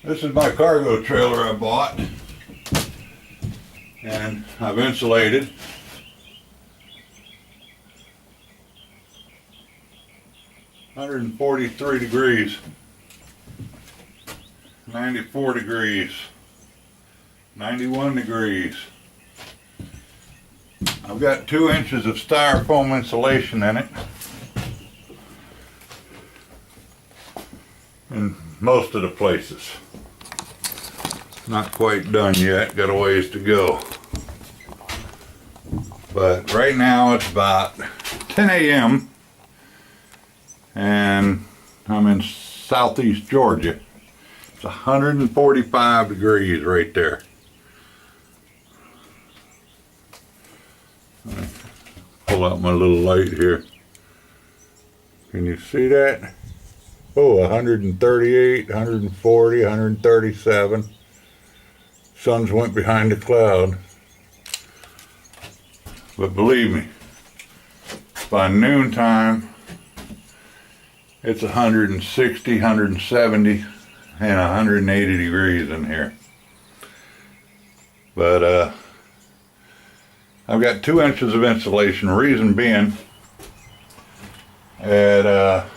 This is my cargo trailer I bought, and I've insulated. "143 degrees, 94 degrees, 91 degrees. I've got 2 inches of styrofoam insulation in it. In most of the places. Not quite done yet, got a ways to go. But right now it's about 10 a.m. and I'm in southeast Georgia. It's 145 degrees right there. Pull out my little light here. Can you see that? Oh, 138, 140, 137. Sun's went behind the cloud. But believe me, by noontime, it's 160, 170, and 180 degrees in here. But I've got 2 inches of insulation. Reason being, at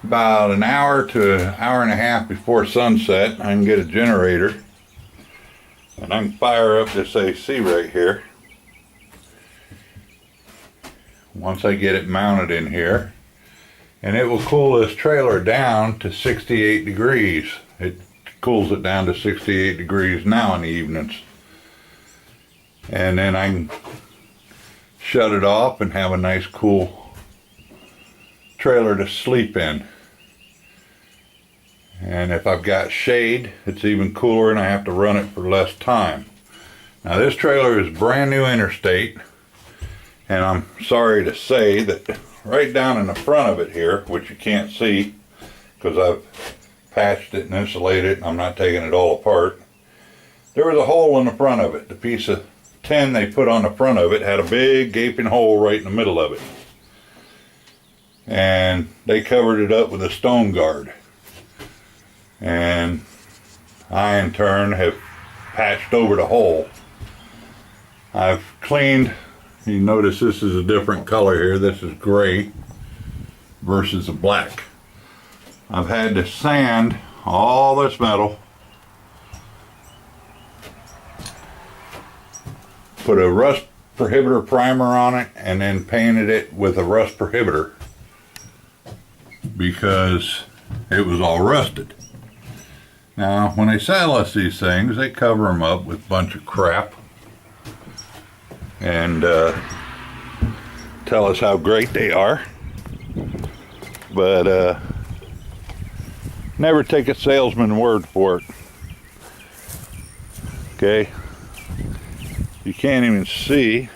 about an hour to an hour and a half before sunset, I can get a generator and I can fire up this AC right here. Once I get it mounted in here, and it will cool this trailer down to 68 degrees. It cools it down to 68 degrees now in the evenings. And then I can shut it off and have a nice cool trailer to sleep in. And if I've got shade, it's even cooler and I have to run it for less time. Now this trailer is brand new interstate, and I'm sorry to say that right down in the front of it here, which you can't see because I've patched it and insulated it and I'm not taking it all apart, there was a hole in the front of it. The piece of tin they put on the front of it had a big gaping hole right in the middle of it. And they covered it up with a stone guard. And I in turn have patched over the hole. I've cleaned, you notice this is a different color here. This is gray versus a black. I've had to sand all this metal, put a rust prohibitor primer on it, and then painted it with a rust prohibitor because it was all rusted. Now, when they sell us these things, they cover them up with a bunch of crap and tell us how great they are. But never take a salesman's word for it. Okay? You can't even see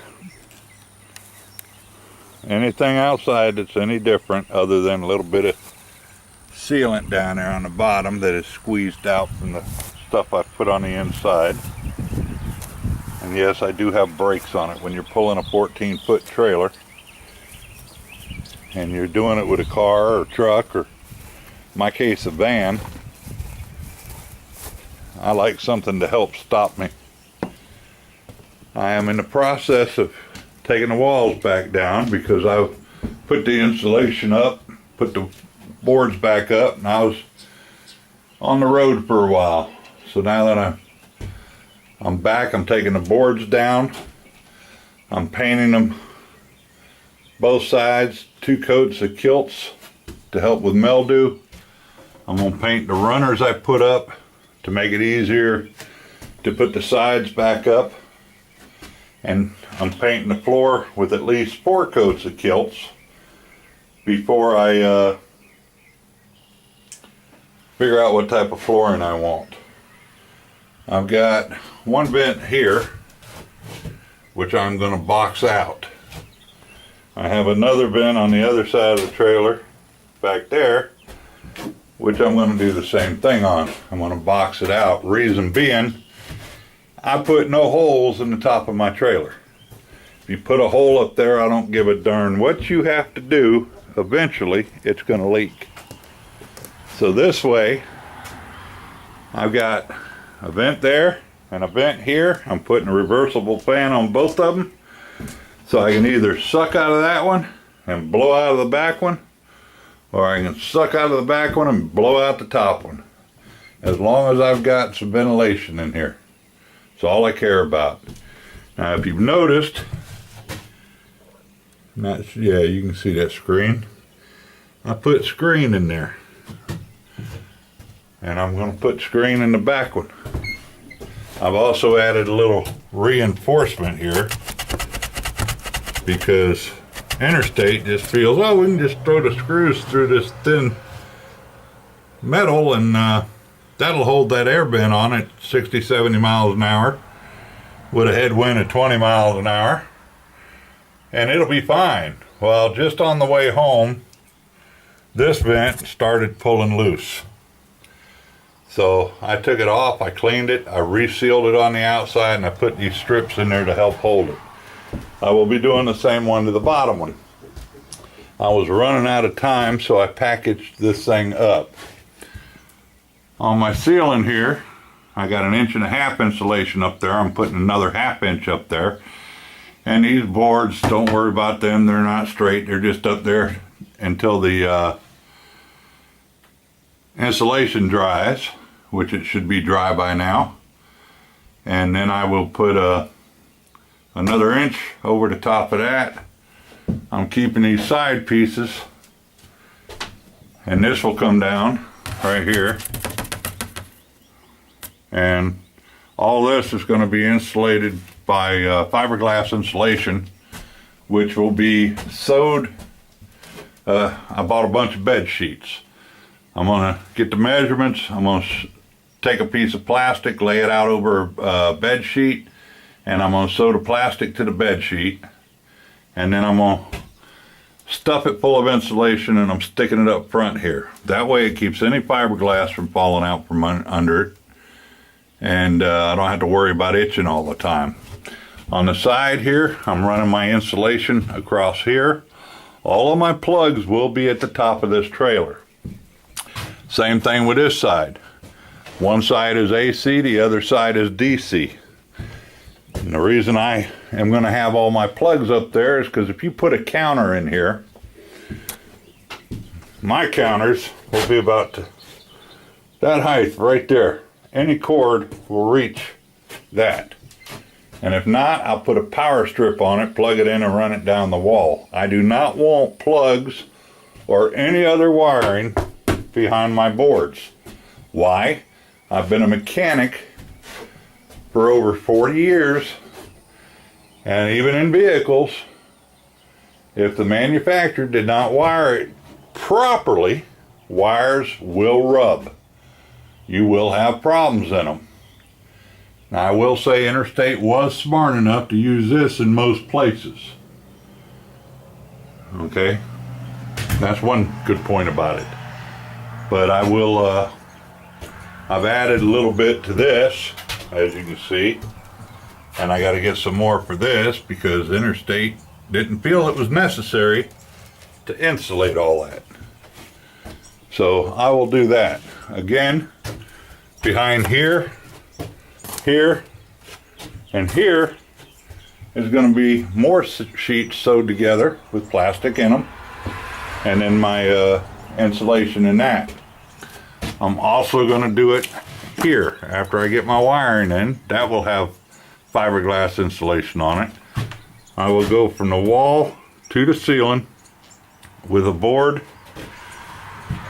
anything outside that's any different other than a little bit of sealant down there on the bottom that is squeezed out from the stuff I put on the inside. And yes, I do have brakes on it. When you're pulling a 14-foot trailer and you're doing it with a car or truck, or in my case a van, I like something to help stop me. I am in the process of taking the walls back down because I put the insulation up, put the boards back up, and I was on the road for a while. So now that I'm back, I'm taking the boards down, I'm painting them both sides, 2 coats of kilts to help with mildew. I'm going to paint the runners I put up to make it easier to put the sides back up. And I'm painting the floor with at least 4 coats of kilts before I figure out what type of flooring I want. I've got one vent here which I'm going to box out. I have another vent on the other side of the trailer back there which I'm going to do the same thing on. I'm going to box it out. Reason being, I put no holes in the top of my trailer. If you put a hole up there, I don't give a darn what you have to do. Eventually, it's going to leak. So this way, I've got a vent there and a vent here. I'm putting a reversible fan on both of them, so I can either suck out of that one and blow out of the back one, or I can suck out of the back one and blow out the top one. As long as I've got some ventilation in here. That's all I care about. Now if you've noticed, yeah, you can see that screen. I put screen in there. And I'm going to put screen in the back one. I've also added a little reinforcement here because Interstate just feels, oh, we can just throw the screws through this thin metal and that'll hold that air vent on at 60, 70 miles an hour with a headwind of 20 miles an hour, and it'll be fine. Well, just on the way home, this vent started pulling loose. So I took it off, I cleaned it, I resealed it on the outside, and I put these strips in there to help hold it. I will be doing the same one to the bottom one. I was running out of time, so I packaged this thing up. On my ceiling here, I got 1.5 inch insulation up there. I'm putting another 1/2 inch up there. And these boards, don't worry about them, they're not straight, they're just up there until the insulation dries, which it should be dry by now. And then I will put another inch over the top of that. I'm keeping these side pieces, and this will come down right here. And all this is going to be insulated by fiberglass insulation, which will be sewed. I bought a bunch of bed sheets. I'm going to get the measurements. I'm going to take a piece of plastic, lay it out over a bed sheet, and I'm going to sew the plastic to the bed sheet, and then I'm going to stuff it full of insulation, and I'm sticking it up front here. That way it keeps any fiberglass from falling out from under it, and I don't have to worry about itching all the time. On the side here, I'm running my insulation across here. All of my plugs will be at the top of this trailer. Same thing with this side. One side is AC, the other side is DC. And the reason I am going to have all my plugs up there is because if you put a counter in here, my counters will be about that height right there. Any cord will reach that. And if not, I'll put a power strip on it, plug it in, and run it down the wall. I do not want plugs or any other wiring behind my boards. Why? I've been a mechanic for over 40 years, and even in vehicles, if the manufacturer did not wire it properly, wires will rub. You will have problems in them. Now, I will say Interstate was smart enough to use this in most places. Okay? That's one good point about it. But I will, I've added a little bit to this, as you can see. And I got to get some more for this because Interstate didn't feel it was necessary to insulate all that. So I will do that. Again, behind here, here, and here is going to be more sheets sewed together with plastic in them, and then my insulation in that. I'm also going to do it here after I get my wiring in. That will have fiberglass insulation on it. I will go from the wall to the ceiling with a board,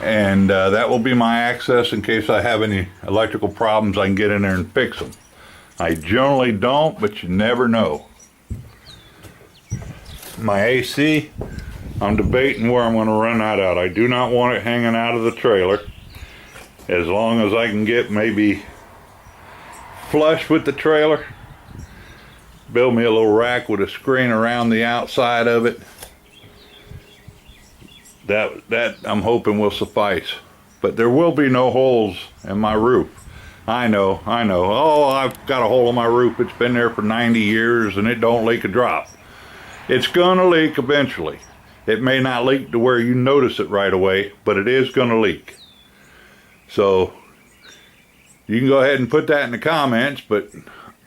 and that will be my access in case I have any electrical problems. I can get in there and fix them. I generally don't, but you never know. My AC, I'm debating where I'm going to run that out. I do not want it hanging out of the trailer. As long as I can get maybe flush with the trailer, build me a little rack with a screen around the outside of it. That I'm hoping will suffice. But there will be no holes in my roof. I know. Oh, I've got a hole in my roof. It's been there for 90 years and it don't leak a drop. It's gonna leak eventually. It may not leak to where you notice it right away, but it is gonna leak. So You can go ahead and put that in the comments, but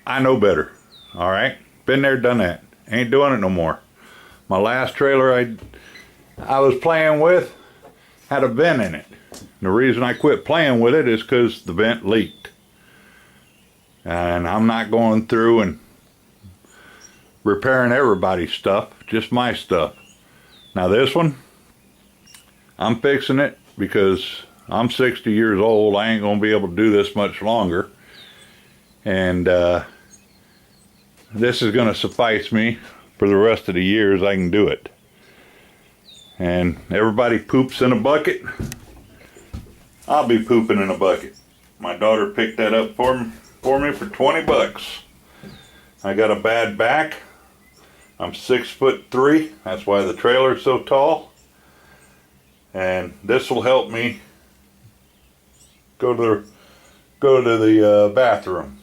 I know better. All right, been there, done that. Ain't doing it no more. My last trailer I was playing with had a vent in it. The reason I quit playing with it is because the vent leaked. And I'm not going through and repairing everybody's stuff, just my stuff. Now this one, I'm fixing it because I'm 60 years old. I ain't gonna be able to do this much longer. And this is gonna suffice me for the rest of the years I can do it. And everybody poops in a bucket. I'll be pooping in a bucket. My daughter picked that up for me for 20 bucks. I got a bad back. I'm 6'3". That's why the trailer's so tall. And this will help me go to the bathroom.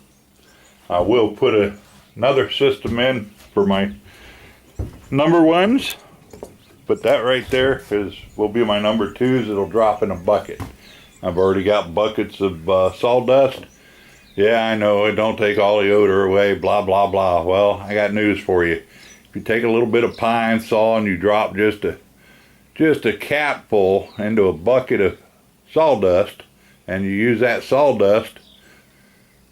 I will put another system in for my number ones, but that right there will be my number twos. It'll drop in a bucket. I've already got buckets of sawdust. Yeah, I know it don't take all the odor away, blah blah blah. Well, I got news for you. If you take a little bit of pine saw and you drop just a capful into a bucket of sawdust, and you use that sawdust,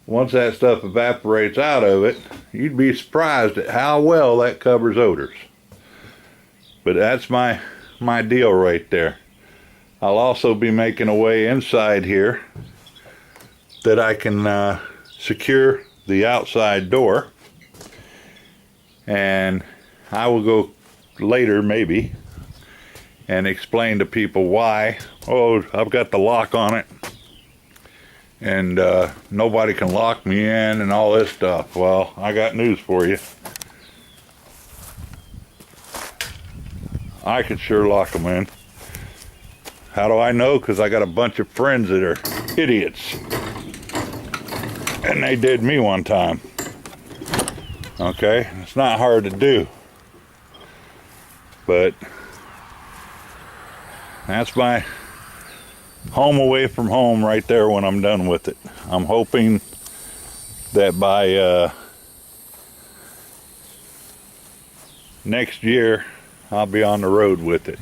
once that stuff evaporates out of it, you'd be surprised at how well that covers odors. But that's my deal right there. I'll also be making a way inside here that I can secure the outside door. And I will go later maybe and explain to people why. Oh, I've got the lock on it and nobody can lock me in and all this stuff. Well, I got news for you. I could sure lock them in. How do I know? Because I got a bunch of friends that are idiots. And they did me one time. Okay, it's not hard to do. But that's my home away from home right there when I'm done with it. I'm hoping that by next year I'll be on the road with it.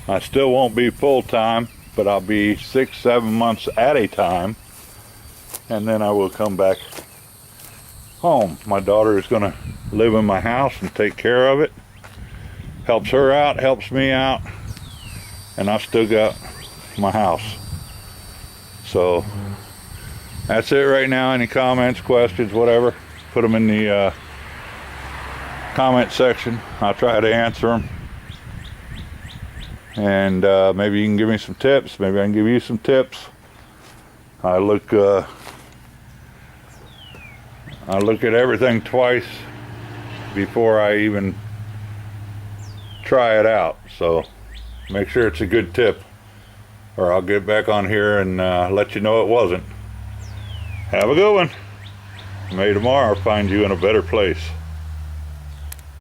I still won't be full-time, but I'll be 6-7 months at a time, and then I will come back home. My daughter is going to live in my house and take care of it. Helps her out, helps me out, and I've still got my house. So that's it right now. Any comments, questions, whatever, put them in the comment section. I'll try to answer them. And maybe you can give me some tips. Maybe I can give you some tips. I look at everything twice before I even try it out. So make sure it's a good tip, or I'll get back on here and let you know it wasn't. Have a good one. May tomorrow find you in a better place.